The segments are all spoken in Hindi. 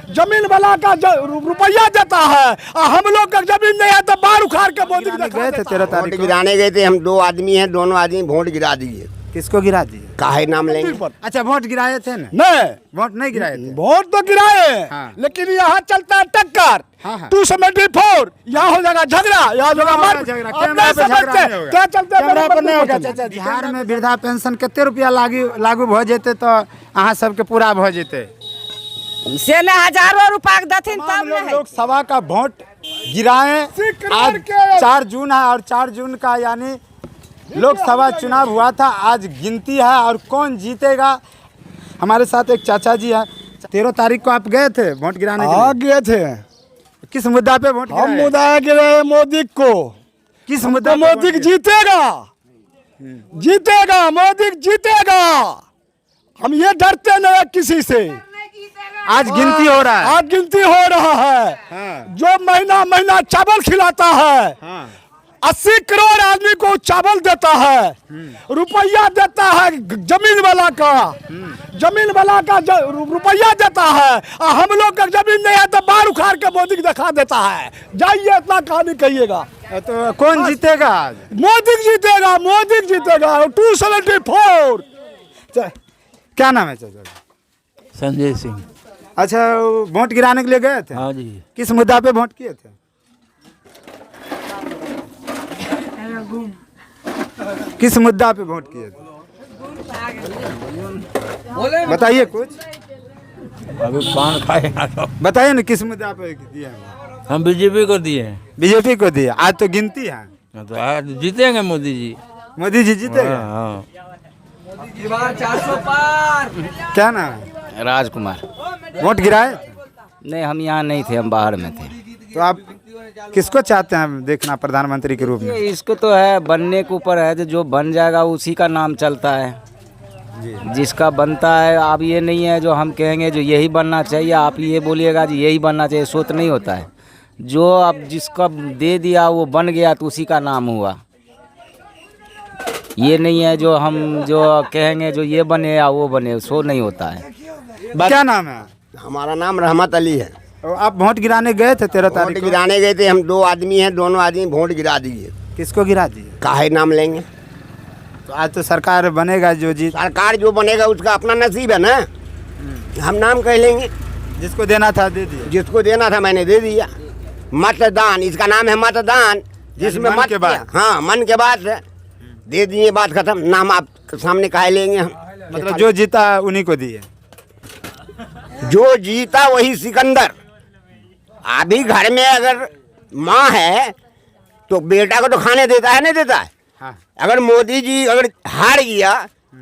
जमीन वाला का रुपया देता है और हम लोग का जमीन नहीं है तो बाढ़ उखाड़ के मोदी गए थे 13 तारीख वोट को। गिराने गए थे हम, 2 आदमी हैं, दोनों आदमी वोट गिरा दिए। किसको गिरा दिए? काहे नाम लेंगे? अच्छा वोट गिराए थे ना? नहीं, वोट नहीं गिराए थे। वोट तो गिराए हैं, हाँ। लेकिन यहाँ चलता है टक्कर। हाँ, हाँ। 274 यहाँ हो जाएगा झगड़ा, यहाँ हो जाएगा मार। झगड़ा, अब कैमरा नहीं पे झगड़ा समझते नहीं होगा। क्या चलता है कैमरा मेरे पर नहीं होगा। बंधु चाचा बिहार में वृद्धा पेंशन कितने रुपया लागू भ जेते तो अहाँ सबके पूरा भ जेते? से ने हजारों रुपया के दथिन तमाम तब लोग नहीं। लोकसभा का वोट गिराए। आज 4 जून है और 4 जून का यानी लोकसभा चुनाव हुआ था, आज गिनती है और कौन जीतेगा। हमारे साथ एक चाचा जी हैं। 13 तारीख को आप गए थे वोट गिराने के लिए? आ गए थे। किस मुद्दा पे वोट हम गिराए? मुद्दा गिराए मोदी को। किस मुद्दा पे मोदी वोट जीतेगा, जीतेगा, मोदी जीतेगा। हम ये डरते नहीं किसी से। आज गिनती हो रहा है। आज गिनती हो रहा है। हाँ। जो महीना महीना चावल खिलाता है, हाँ। 80 करोड़ आदमी को चावल देता है, रुपया देता है जमीन वाला का, जमीन वाला का रुपया देता है और हम लोग का जमीन नहीं है तो बाढ़ उखाड़ के मोदी दिखा देता है। जाइए इतना कहानी कहिएगा। तो कौन जीतेगा आज? मोदी जीतेगा, मोदी जीतेगा। 274। क्या नाम है चाचा? संजय सिंह। अच्छा वोट गिराने के लिए गए थे? हाँ जी। किस मुद्दा पे वोट किए थे? किस मुद्दा पे वोट किए थे? बताइए कुछ, अभी पान खाएगा तो बताइए ना किस मुद्दा पे दिए हैं? हम बीजेपी को दिए हैं। बीजेपी को दिए। आज तो गिनती है, तो आज जीतेंगे मोदी जी। मोदी जी जीतेगा। हाँ। क्या नाम है? राजकुमार। वोट गिराए थे? नहीं, हम यहाँ नहीं थे, हम बाहर में थे। तो आप किसको चाहते हैं देखना प्रधानमंत्री के रूप में? इसको तो है बनने के ऊपर है, जो बन जाएगा उसी का नाम चलता है, जिसका बनता है। अब ये नहीं है जो हम कहेंगे जो यही बनना चाहिए, आप ये बोलिएगा जी यही बनना चाहिए, सो तो नहीं होता है। जो अब जिसका दे दिया वो बन गया तो उसी का नाम हुआ। ये नहीं है जो हम जो कहेंगे जो ये बने या वो बने, सो नहीं होता है। क्या नाम है? हमारा नाम रहमत अली है। और आप वोट गिराने गए थे 13 वोट तारीख को? गिराने गए थे हम, 2 आदमी हैं, दोनों आदमी वोट गिरा दिए। किसको गिरा दिए? काहे नाम लेंगे? तो आज तो सरकार बनेगा, जो जीत सरकार जो बनेगा उसका अपना नसीब है ना। हम नाम कह लेंगे। जिसको देना था दे दिया। जिसको देना था मैंने दे दिया। मतदान, इसका नाम है मतदान, जिसमें मन मत के बाद। हाँ, मन के बाद दे दिए, बात खत्म। नाम आप सामने काहे लेंगे हम? मतलब जो जीता उन्हीं को दिए। जो जीता वही सिकंदर। अभी घर में अगर माँ है तो बेटा को तो खाने देता है, नहीं देता है? हाँ। अगर मोदी जी अगर हार गया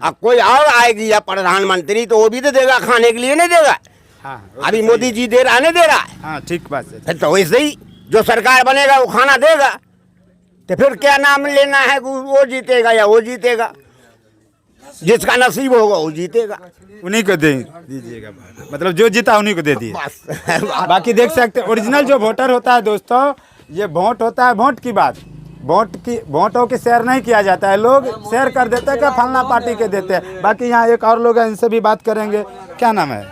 और कोई और आएगी या प्रधानमंत्री तो वो भी तो देगा खाने के लिए, नहीं देगा? हाँ, अभी मोदी जी दे रहा, नहीं दे रहा है? हाँ ठीक बात है। फिर तो वैसे ही जो सरकार बनेगा वो खाना देगा, तो फिर क्या नाम लेना है कि वो जीतेगा या वो जीतेगा? जिसका नसीब होगा वो जीतेगा। उन्हीं को दे दीजिएगा, मतलब जो जीता उन्हीं को दे दिए। बस बाकी देख सकते हैं ओरिजिनल जो वोटर होता है दोस्तों, ये वोट होता है, वोट की बात, वोटों की शेयर नहीं किया जाता है। लोग शेयर कर देते हैं कि फलना पार्टी के देते हैं। बाकी यहाँ एक और लोग हैं, इनसे भी बात करेंगे। क्या नाम है?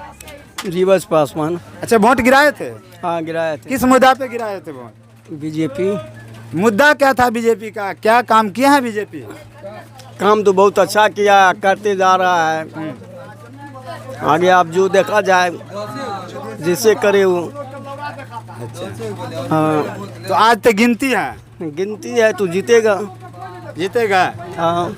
रिवर्स पासवान। अच्छा वोट गिराए थे? हाँ गिराए थे। किस मुद्दा पे गिराए थे वोट? बीजेपी। मुद्दा क्या था बीजेपी का? क्या काम किया है बीजेपी? काम तो बहुत अच्छा किया, करते जा रहा है। आगे आप जो देखा जाए जिससे करे वो। हाँ तो आज तो गिनती है, गिनती है तो जीतेगा। जीतेगा। हाँ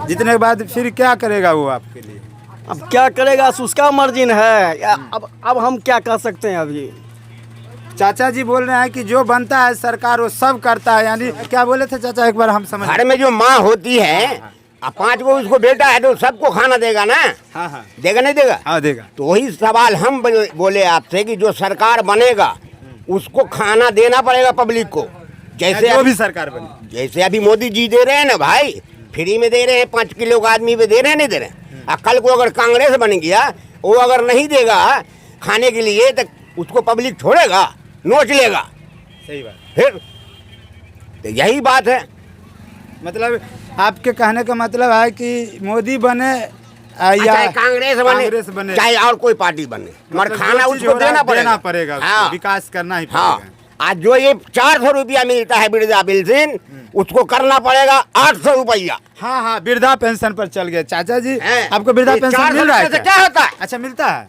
जीतने के बाद फिर क्या करेगा वो आपके लिए? अब क्या करेगा उसका मर्जिन है। अब हम क्या कर सकते हैं अभी? चाचा जी बोल रहे हैं कि जो बनता है सरकार वो सब करता है, यानी क्या बोले थे चाचा एक बार हम समझ। घर में जो माँ होती है अब 5 को उसको बेटा है तो सबको खाना देगा ना? हाँ हाँ देगा, नहीं देगा? हाँ देगा। तो वही सवाल हम बोले आपसे कि जो सरकार बनेगा उसको खाना देना पड़ेगा पब्लिक को। जैसे जो भी सरकार बने, जैसे अभी मोदी जी दे रहे हैं ना भाई, फ्री में दे रहे हैं, 5 किलो का आदमी पे दे रहे हैं, नहीं दे रहे हैं? और कल को अगर कांग्रेस बन गया, वो अगर नहीं देगा खाने के लिए तो उसको पब्लिक छोड़ेगा, नोच लेगा। सही बात। फिर तो यही बात है। मतलब आपके कहने का मतलब है कि मोदी बने चाहे कांग्रेस कांग्रेस बने चाहे और कोई पार्टी बने, मगर खाना उसको देना पड़ेगा उसको, हाँ। विकास करना ही हाँ, पड़ेगा। आज जो ये 400 रुपया मिलता है वृद्धा पेंशन, उसको करना पड़ेगा 800 रुपया। हाँ हाँ, वृद्धा पेंशन पर चल गए चाचा जी। हैं। आपको वृद्धा ये पेंशन 400 मिल रहा है रुपये से क्या? क्या होता है? अच्छा मिलता है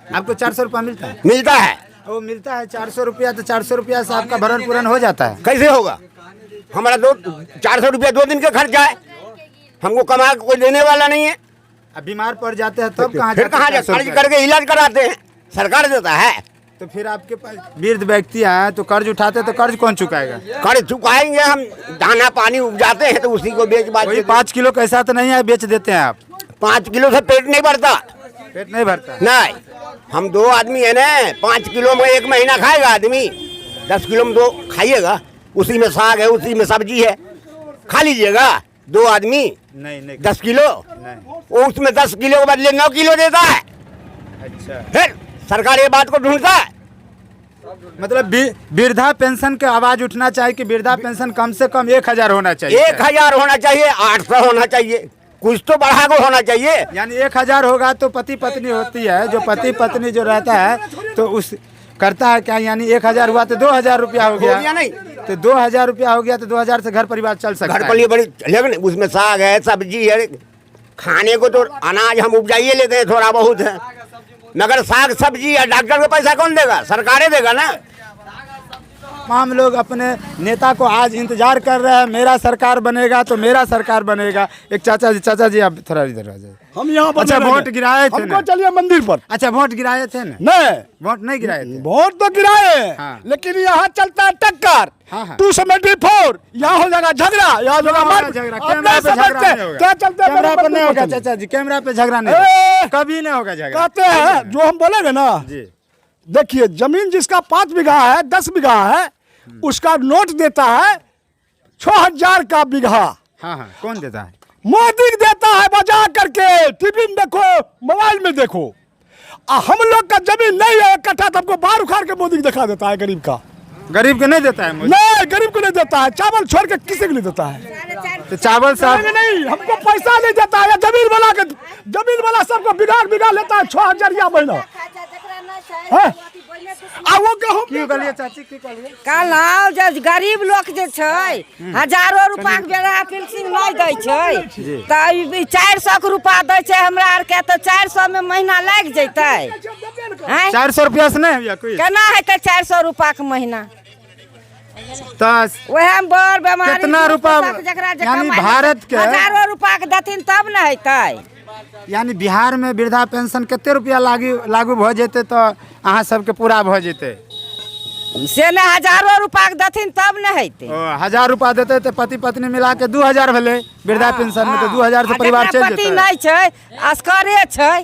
आपको 400 रुपया मिलता है? मिलता है। वो मिलता है 400 रुपया, तो 400 रुपया से आपका भरण पूरण हो जाता है? कैसे होगा? हमारा 400 रुपया 2 दिन का खर्चा है, हमको कमा के कोई देने वाला नहीं है। अब बीमार पड़ जाते हैं तब कहाँ फिर कहाँ जा, कर्ज करके इलाज कराते हैं, सरकार देता है। तो फिर आपके पास वृद्ध व्यक्ति हैं तो कर्ज उठाते, तो कर्ज कौन चुकाएगा? कर्ज चुकाएंगे हम, दाना पानी उपजाते हैं तो उसी को बेच बाच वही के 5 किलो कैसा तो नहीं है बेच देते हैं आप? 5 किलो से पेट नहीं भरता। पेट नहीं भरता? नहीं, हम 2 आदमी है ना, 5 किलो में 1 महीना खाएगा आदमी, 10 किलो में 2 खाइएगा, उसी में साग है, उसी में सब्जी है, खा लीजिएगा। 2 आदमी नहीं 10 किलो, वो उसमें 10 किलो के बदले 9 किलो देता है। अच्छा, फिर सरकार ये बात को ढूंढता है। मतलब वृद्धा पेंशन के आवाज उठना चाहिए कि वृद्धा पेंशन कम से कम 1000 होना चाहिए। 1000 होना चाहिए, 800 होना चाहिए, कुछ तो बढ़ा को होना चाहिए। यानी 1000 होगा तो पति पत्नी होती है, जो पति पत्नी जो रहता है तो उस करता है क्या, यानी 1000 हुआ तो 2000 रुपया हो हो गया गया। नहीं, तो 2000 रुपया हो गया तो 2000 से घर परिवार चल सकता घर है। पर लिए बड़ी, लेकिन उसमें साग है, सब्जी है, खाने को तो अनाज हम उपजाइए लेते हैं थोड़ा बहुत है, मगर साग सब्जी या डॉक्टर को पैसा कौन देगा? सरकारें देगा ना। हम लोग अपने नेता को आज इंतजार कर रहे हैं, मेरा सरकार बनेगा तो मेरा सरकार बनेगा। एक चाचा जी आप थोड़ा इधर आ जाइए। हम यहाँ पर अच्छा, नहीं वोट रहेंगे। गिराए थे ना? हमको चलिए मंदिर पर। अच्छा, वोट गिराए थे ना? नहीं, वोट नहीं गिराए थे? वोट तो गिराए हैं, हाँ। लेकिन यहाँ चलता है टक्कर। हाँ, हाँ। 274 यहाँ हो जाएगा झगड़ा, यहाँ हो जाएगा मार। झगड़ा, अब कैमरा नहीं पे झगड़ा समझते, नहीं होगा। क्या चलते हैं कैमरा पे मंदिर नहीं होगा चलिए। चाचा जी, कैमरा पे झगड़ा नहीं ए! होगा। कभी नहीं होगा झगड़ा। कहते हैं जो हम बोलेंगे ना, जी, देखिए जमीन जिसका 5 बीघा है, 10 बीघा है, उसका नोट देता है 6000 का बीघा। हाँ हाँ, कौन देता है? मोदी देता है बजा करके, टीवी में देखो, मोबाइल में देखो। हम लोग का जमीन नहीं है कट्ठा, तो हमको बाहर उखाड़ के मोदी दिखा देता है गरीब का। गरीब को नहीं देता है मोदी? नहीं, गरीब को नहीं देता है, चावल छोड़ के किसी को नहीं देता है। तो चावल साहब नहीं, हमको पैसा नहीं देता है, जमीन वाला सबको बिगा लेता है 6000 महीना। हैं? आ वो गेहूं क्यों कहलिए चाची, क्यों कहलिए? कहलहुँ जे गरीब लोक जे छै, हजारों रुपया के बेरा पेंशन नहीं दै छै, तऽ 400 के रुपया दै छै हमरा आर के, तऽ 400 में महीना लागि जैतै। हैं? 400 रुपया से नहीं भैया कोई? केना हेतै 400 रुपया के महीना? तो वएह में बड़ बीमारी कितना रुपया, जकरा यानी भारत के हजारों रुपया के देथिन तब न हेतै। यानी बिहार में वृद्धा पेंशन कते रुपया लागू भ जेते तो अहाँ सबके पूरा भ जेते? से ने हजारों रुपया के देथिन तब न हेतै। 1000 रुपया देते तो पति पत्नी मिला के 2000 भेले वृद्धा पेंशन में, तो 2000 से परिवार चल पति जेते। नहीं छै, असकरे छै,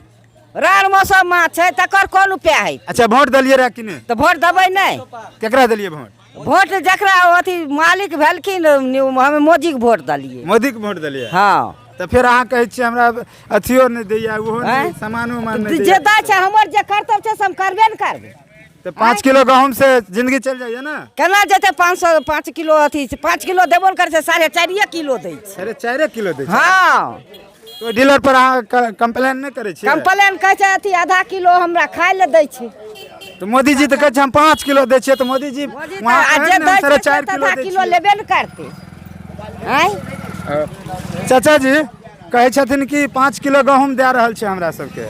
रार मौसम में छै, तकर कोन उपाय है? अच्छा, वोट दिलिए रहा कि नहीं? तो वोट देबै नहीं? केकरा दिलिए वोट? वोट जकरा अथी मालिक भेलखिन, हमें मोदी के वोट दिलिए। मोदी के वोट दिलिए? हाँ, तो फिर अहाँ कहै छियै हमरा अथियो नहीं दैया, वो नहीं, हैं? सामानो मान नहीं जे दैया। दै छै हमर जे कर्तव्य छै से हम करबे न करबै। तो 5 किलो गहूम से जिंदगी चल जाइए ना? केना जेतै? 5 किलो अथी 5 किलो देबो न करै छै, 4.5 किलो दै छै। अरे 4 किलो दै छै? हाँ, तो डीलर पर अहाँ कंप्लेन नहीं करे छियै? कंप्लेन कहै छै अथी आधा किलो हमरा खाय ले दै छै। तो मोदी जी तो कहै छै हम 5 किलो दै छियै, तो मोदी जी मोदी वहाँ तऽ कहै जे ने दै हम छै 4.5 तऽ किलो आधा दै किलो छियै। लेबे न करतै। हैं? चाचा जी कहै छथिन कि 5 किलो गहूम दे रहल छै हमरा सबके।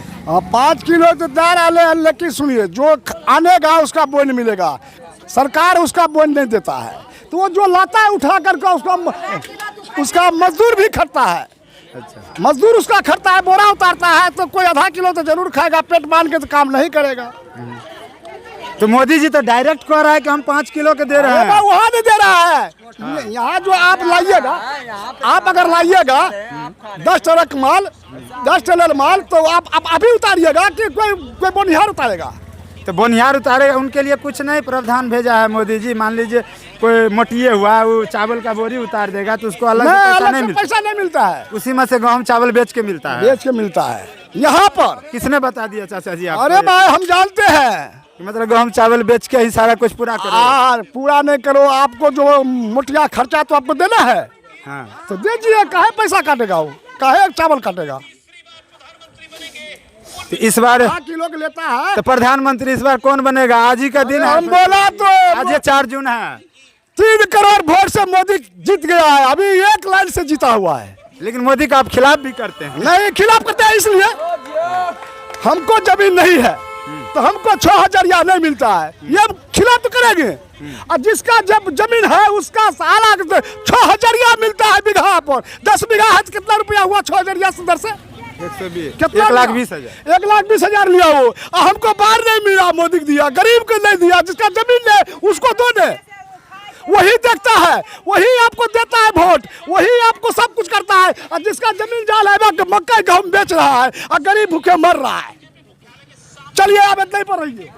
5 किलो तो दे रहे हैं, लेकिन सुनिए जो आनेगा उसका बोझ मिलेगा, सरकार उसका बोझ नहीं देता है। तो वो जो लाता है उठा करके उसका मजदूर भी खटता है। अच्छा, मजदूर उसका खटता है, बोरा उतारता है, तो कोई आधा किलो तो जरूर खाएगा, पेट बांध के तो काम नहीं करेगा। तो मोदी जी तो डायरेक्ट कह रहा है कि हम 5 किलो के दे रहे अरे हैं। वहाँ नहीं दे रहा है, यहाँ जो आप लाइएगा, आप अगर लाइएगा 10 ट्रक माल, 10 टेलर माल, तो आप अभी उतारिएगा कि कोई बोनिहार उतारेगा? तो बोनिहार उतारेगा, उनके लिए कुछ नहीं प्रावधान भेजा है मोदी जी। मान लीजिए कोई मोटिए हुआ, वो चावल का बोरी उतार देगा तो उसको अलग से पैसा नहीं मिलता? पैसा नहीं मिलता है, उसी में से गेहूं चावल बेच के मिलता है। बेच के मिलता है यहाँ पर। किसने बता दिया चाचा जी आपको? अरे भाई हम जानते हैं, मतलब गेहूं चावल बेच के ही सारा कुछ पूरा करो? पूरा नहीं करो, आपको जो मोटिया खर्चा तो आपको देना है, हाँ, तो दीजिए, काहे पैसा काटेगा वो, काहे चावल काटेगा? तो इस बार 5 किलो के लेता है। तो प्रधानमंत्री इस बार कौन बनेगा? आज ही का दिन है, हम बोला तो आज ये 4 जून है। 3 करोड़ वोट से मोदी जीत गया है, अभी 1 लाइन से जीता हुआ है। लेकिन मोदी का आप खिलाफ भी करते हैं। नहीं खिलाफ करते हैं, इसलिए हमको जमीन नहीं है तो हमको 6000 नहीं मिलता है, ये हम खिलाफ तो करेंगे। और जिसका जब जमीन है उसका साला 6000 मिलता है बीघा पर। 10 बीघा है तो कितना रुपया हुआ 6000 से? 120, कितना 1,20,000। 1,20,000 लिया वो, और हमको बाहर नहीं मिला, मोदी को दिया, गरीब को नहीं दिया। जिसका जमीन है उसको दो दे, वही देखता है, वही आपको देता है वोट, वही आपको सब कुछ करता है। और जिसका जमीन जाल है मक्का गेहूं बेच रहा है और गरीब भूखे मर रहा है। चलिए आप इतना ही पर रहिए।